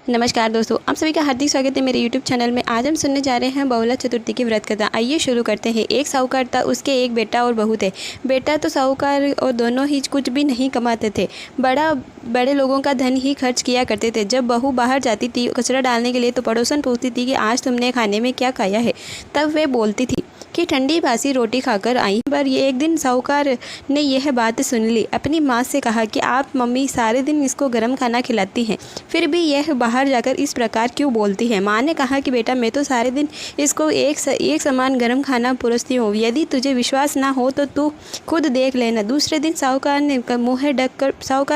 नमस्कार दोस्तों, आप सभी का हार्दिक स्वागत है मेरे YouTube चैनल में। आज हम सुनने जा रहे हैं बहुला चतुर्थी की व्रत कथा। आइए शुरू करते हैं। एक साहूकार था, उसके एक बेटा और बहू थे। बेटा तो साहूकार और दोनों ही कुछ भी नहीं कमाते थे, बड़े लोगों का धन ही खर्च किया करते थे। जब बहू बाहर जाती थी कचरा डालने के लिए तो पड़ोसन पूछती थी कि आज तुमने खाने में क्या खाया है। तब वे बोलती थी कि ठंडी बासी रोटी खाकर आई। पर ये एक दिन साहूकार ने यह बात सुन ली। अपनी माँ से कहा कि आप मम्मी सारे दिन इसको गर्म खाना खिलाती हैं, फिर भी यह बाहर जाकर इस प्रकार क्यों बोलती है। माँ ने कहा कि बेटा मैं तो सारे दिन इसको एक समान गर्म खाना परोसती हूँ। यदि तुझे विश्वास ना हो तो तू खुद देख लेना। दूसरे दिन साहूकार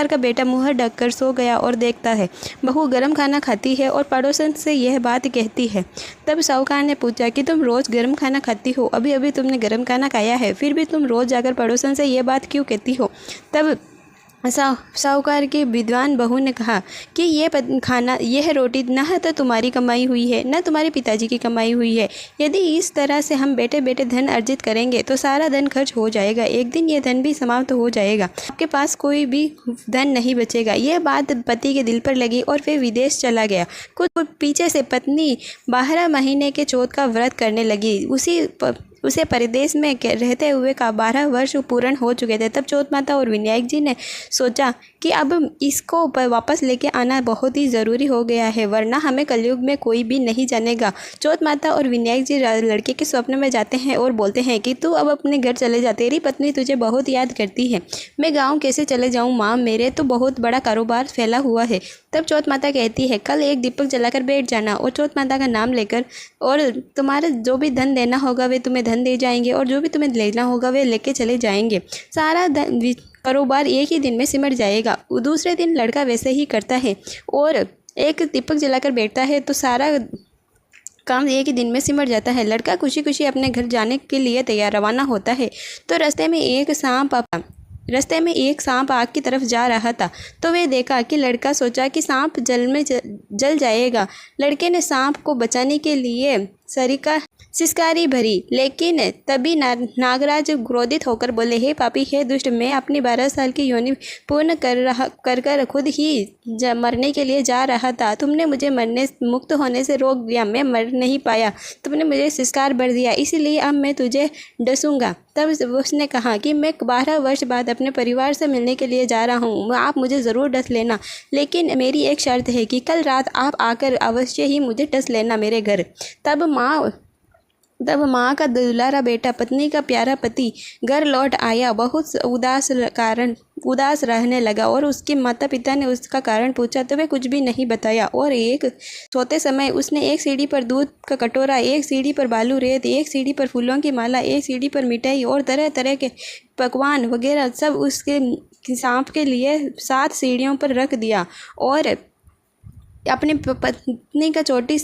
का बेटा मुँह ढक कर सो गया और देखता है बहू गर्म खाना खाती है और पड़ोसन से यह बात कहती है। तब साहूकार ने पूछा कि तुम रोज़ गर्म खाना खाती हो, अभी अभी तुमने गर्म खाना खाया है, फिर भी तुम रोज़ जाकर पड़ोसन से यह बात क्यों कहती हो। तब साहूकार की विद्वान बहू ने कहा कि यह रोटी न तो तुम्हारी कमाई हुई है न तुम्हारे पिताजी की कमाई हुई है। यदि इस तरह से हम बैठे बैठे धन अर्जित करेंगे तो सारा धन खर्च हो जाएगा। एक दिन ये धन भी समाप्त हो जाएगा, आपके पास कोई भी धन नहीं बचेगा। यह बात पति के दिल पर लगी और फिर विदेश चला गया। कुछ पीछे से पत्नी 12 महीने के चौथ का व्रत करने लगी। उसे परदेश में रहते हुए का 12 वर्ष पूर्ण हो चुके थे। तब चौथ माता और विनायक जी ने सोचा कि अब इसको वापस लेके आना बहुत ही ज़रूरी हो गया है, वरना हमें कलयुग में कोई भी नहीं जानेगा। चौथ माता और विनायक जी लड़के के स्वप्न में जाते हैं और बोलते हैं कि तू अब अपने घर चले जा, तेरी पत्नी तुझे बहुत याद करती है। मैं गाँव कैसे चले जाऊँ माँ, मेरे तो बहुत बड़ा कारोबार फैला हुआ है। तब चौथ माता कहती है कल एक दीपक जलाकर बैठ जाना और चौथ माता का नाम लेकर, और तुम्हारा जो भी धन देना होगा वे तुम्हें धन दे जाएंगे और जो भी तुम्हें लेना होगा वे लेके चले जाएंगे। सारा कारोबार एक ही दिन में सिमट जाएगा। दूसरे दिन लड़का वैसे ही करता है और एक दीपक जलाकर बैठता है तो सारा काम एक ही दिन में सिमट जाता है। लड़का खुशी खुशी अपने घर जाने के लिए तैयार रवाना होता है तो रास्ते में एक सांप आग की तरफ जा रहा था। तो वे देखा कि लड़का सोचा कि सांप जल में जल जाएगा। लड़के ने सांप को बचाने के लिए सिसकारी भरी, लेकिन तभी नागराज क्रोधित होकर बोले, हे पापी, हे दुष्ट, मैं अपनी 12 साल की योनि पूर्ण कर खुद ही मरने के लिए जा रहा था। तुमने मुझे मुक्त होने से रोक दिया, मैं मर नहीं पाया। तुमने मुझे सिसकार भर दिया, इसीलिए अब मैं तुझे डसूंगा। तब उसने कहा कि मैं 12 वर्ष बाद अपने परिवार से मिलने के लिए जा रहा हूँ, आप मुझे ज़रूर डस लेना, लेकिन मेरी एक शर्त है कि कल रात आप आकर अवश्य ही मुझे डस लेना मेरे घर। तब माँ का दुलारा बेटा, पत्नी का प्यारा पति घर लौट आया। बहुत उदास रहने लगा और उसके माता पिता ने उसका कारण पूछा तो वे कुछ भी नहीं बताया। और एक सोते समय उसने एक सीढ़ी पर दूध का कटोरा, एक सीढ़ी पर बालू रेत, एक सीढ़ी पर फूलों की माला, एक सीढ़ी पर मिठाई और तरह तरह के पकवान वगैरह सब उसके सांप के लिए 7 सीढ़ियों पर रख दिया और अपनी पत्नी का चोटी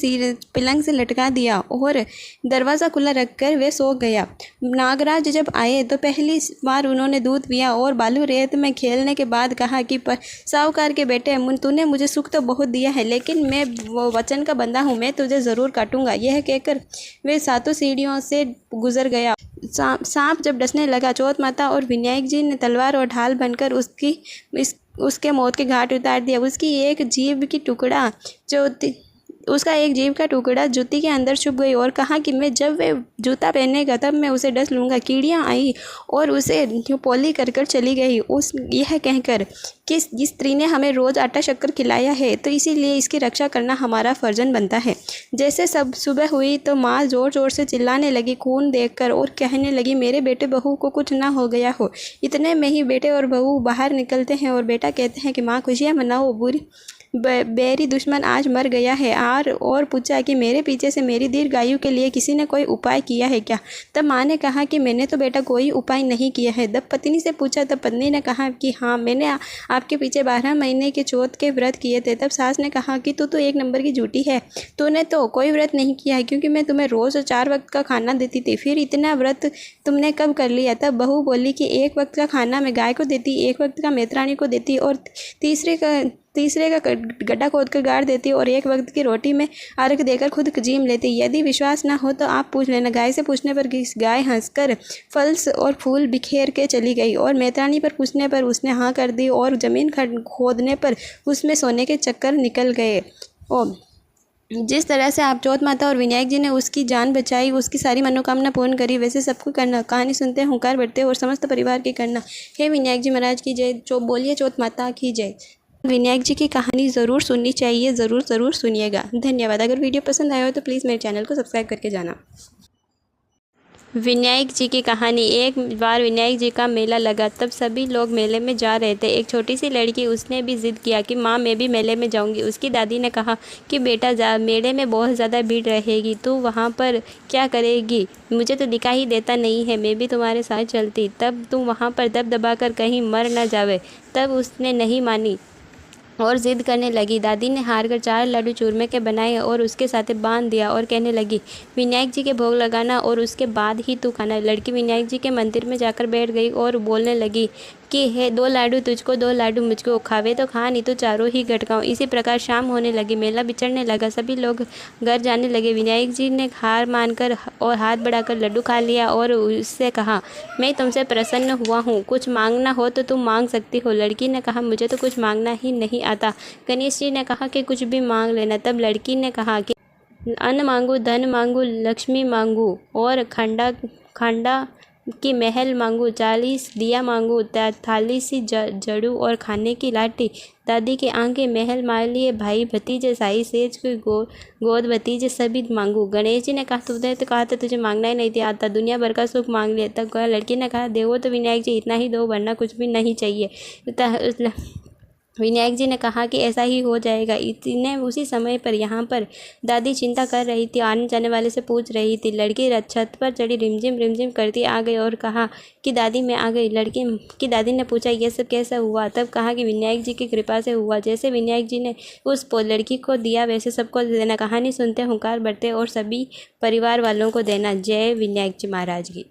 पलंग से लटका दिया और दरवाज़ा खुला रखकर वे सो गया। नागराज जब आए तो पहली बार उन्होंने दूध पिया और बालू रेत में खेलने के बाद कहा कि साहूकार के बेटे, तूने मुझे सुख तो बहुत दिया है, लेकिन मैं वो वचन का बंदा हूँ, मैं तुझे ज़रूर काटूंगा। यह कहकर वे 7 सीढ़ियों से गुजर गया। सांप जब डसने लगा, चौथ माता और विनायक जी ने तलवार और ढाल बनकर उसके मौत के घाट उतार दिया। उसका एक जीभ का टुकड़ा जूती के अंदर छुप गई और कहा कि मैं जब वे जूता पहनेगा तब मैं उसे डस लूँगा। कीड़ियाँ आई और उसे पोली कर चली गई। यह कहकर कि जिस स्त्री ने हमें रोज़ आटा शक्कर खिलाया है तो इसीलिए इसकी रक्षा करना हमारा फर्जन बनता है। जैसे सब सुबह हुई तो माँ ज़ोर ज़ोर से चिल्लाने लगी खून देखकर और कहने लगी, मेरे बेटे बहू को कुछ ना हो गया हो। इतने में ही बेटे और बहू बाहर निकलते हैं और बेटा कहते हैं कि माँ खुशियाँ मनाओ, बैरी दुश्मन आज मर गया है। और पूछा कि मेरे पीछे से मेरी दीर्घायु के लिए किसी ने कोई उपाय किया है क्या। तब माँ ने कहा कि मैंने तो बेटा कोई उपाय नहीं किया है। तब पत्नी से पूछा तब पत्नी ने कहा कि हाँ, मैंने आपके पीछे 12 महीने के चौथ के व्रत किए थे। तब सास ने कहा कि तू तो 1 नंबर की झूठी है, तूने तो कोई व्रत नहीं किया है, क्योंकि मैं तुम्हें रोज़ 4 वक्त का खाना देती थी, फिर इतना व्रत तुमने कब कर लिया। तब बहू बोली कि 1 वक्त का खाना मैं गाय को देती, 1 वक्त का मेतरानी को देती और तीसरे का गड्ढा खोद कर गाड़ देती और 1 वक्त की रोटी में अर्घ देकर खुद जीम लेती। यदि विश्वास ना हो तो आप पूछ लेना। गाय से पूछने पर गाय हंसकर फल और फूल बिखेर के चली गई और मेतरानी पर पूछने पर उसने हाँ कर दी और ज़मीन खोदने पर उसमें सोने के चक्कर निकल गए। और जिस तरह से आप चौथ माता और विनायक जी ने उसकी जान बचाई, उसकी सारी मनोकामना पूर्ण करी, वैसे सबको करना। कहानी सुनते हैं, हुंकार भरते और समस्त परिवार की करना। हे विनायक जी महाराज की जय। बोलिए चौथ माता की जय। विनायक जी की कहानी ज़रूर सुननी चाहिए, ज़रूर सुनिएगा। धन्यवाद। अगर वीडियो पसंद आया हो तो प्लीज़ मेरे चैनल को सब्सक्राइब करके जाना। विनायक जी की कहानी। एक बार विनायक जी का मेला लगा, तब सभी लोग मेले में जा रहे थे। एक छोटी सी लड़की, उसने भी जिद किया कि माँ मैं भी मेले में जाऊंगी। उसकी दादी ने कहा कि बेटा जा, मेले में बहुत ज़्यादा भीड़ रहेगी, तू वहाँ पर क्या करेगी? मुझे तो दिखाई देता नहीं है, मैं भी तुम्हारे साथ चलती, तब तुम वहाँ पर दब दबा कर कहीं मर न जावे। तब उसने नहीं मानी और ज़िद करने लगी। दादी ने हार कर 4 लड्डू चूरमे के बनाए और उसके साथ बांध दिया और कहने लगी, विनायक जी के भोग लगाना और उसके बाद ही तू खाना। लड़की विनायक जी के मंदिर में जाकर बैठ गई और बोलने लगी कि है 2 लाडू तुझको, 2 लाडू मुझको, खावे तो खा, नहीं तो चारों ही गटकाऊँ। इसी प्रकार शाम होने लगी, मेला बिछड़ने लगा, सभी लोग घर जाने लगे। विनायक जी ने हार मानकर और हाथ बढ़ाकर लड्डू खा लिया और उससे कहा, मैं तुमसे प्रसन्न हुआ हूँ, कुछ मांगना हो तो तुम मांग सकती हो। लड़की ने कहा, मुझे तो कुछ मांगना ही नहीं आता। गणेश जी ने कहा कि कुछ भी मांग लेना। तब लड़की ने कहा कि अन्न मांगू, धन मांगू, लक्ष्मी मांगू और खंडा खंडा की महल मांगू, 40 दिया मांगू, थाली सी जड़ू और खाने की लाठी। दादी के आगे महल मालिए, भाई भतीजे, साई सेज की गोद भतीजे सभी मांगू। गणेश जी ने कहा, तुझे तो कहा था तुझे मांगना ही नहीं आता, दुनिया भर का सुख मांग लिया। तब लड़की ने कहा, देवो तो विनायक जी इतना ही दो, वरना कुछ भी नहीं चाहिए। विनायक जी ने कहा कि ऐसा ही हो जाएगा। इतने उसी समय पर यहाँ पर दादी चिंता कर रही थी, आने जाने वाले से पूछ रही थी। लड़की छत पर चढ़ी रिमझिम रिमझिम करती आ गई और कहा कि दादी मैं आ गई। लड़की की दादी ने पूछा, यह सब कैसा हुआ? तब कहा कि विनायक जी की कृपा से हुआ। जैसे विनायक जी ने उस लड़की को दिया वैसे सबको देना। कहानी सुनते, हुंकार भरते और सभी परिवार वालों को देना। जय विनायक जी महाराज की।